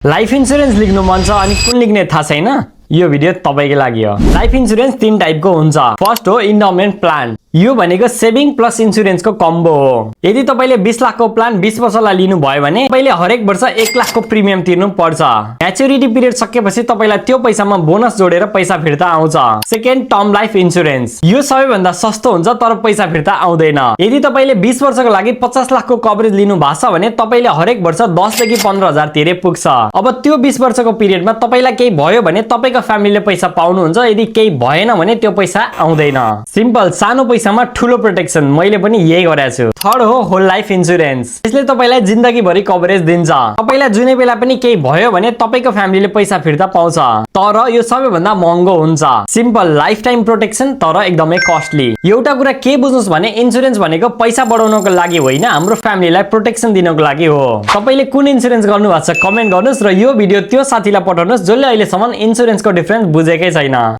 Life insurance लिनु मन छ अनि कुन लिने थाहा छैन यो भिडियो तपाईकै लागि हो। लाइफ इन्स्योरेन्स तीन टाइपको हुन्छ। फर्स्ट हो इन्डोमेन्ट प्लान। यो भनेको सेभिङ प्लस इन्स्योरेन्सको कम्बो हो। यदि तपाईले 20 लाखको प्लान 20 वर्षलाई लिनु भयो भने तपाईले हरेक वर्ष 1 लाखको प्रिमियम तिर्नु पर्छ। म्याच्युरिटी पिरियड सकेपछि तपाईलाई त्यो पैसामा बोनस जोडेर पैसा फिर्ता आउँछ। Second term life insurance. यो सबैभन्दा सस्तो हुन्छ तर पैसा फिर्ता आउँदैन। यदि तपाईले 20 वर्षको लागि 50 लाखको कभरेज लिनु भएको छ भने तपाईले हरेक वर्ष 10 देखि 15,000 तिरे पुग्छ। अब त्यो 20 वर्षको पिरियडमा तपाईलाई केही भयो भने तपाईको फ्यामिलीले पैसा पाउनुहुन्छ। यदि केही भएन भने त्यो पैसा आउँदैन। सिम्पल, सानो पैसामा ठूलो प्रोटेक्सन। मैले पनि यही गरेको छु। थर्ड हो होल लाइफ इन्स्योरेन्स। यसले तपाईलाई जिन्दगीभरि कभरेज दिन्छ। तपाईलाई जुनै बेला पनि केही भयो भने तपाईको फ्यामिलीले पैसा फिर्ता पाउँछ। तर यो सबैभन्दा महँगो हुन्छ। सिम्पल लाइफ टाइम प्रोटेक्सन तर एकदमै कस्टली। एउटा कुरा के बुझ्नुस् भने इन्स्योरेन्स भनेको पैसा बढाउनको लागि होइन, हाम्रो फ्यामिलीलाई प्रोटेक्सन दिनको लागि हो। तपाईले कुन इन्स्योरेन्स गर्नु भएको छ कमेन्ट गर्नुस् र यो भिडियो त्यो साथीलाई पठाउनुस् जसले अहिलेसम्म इन्स्योरेन्सको डिफरेन्स बुझेकै छैन।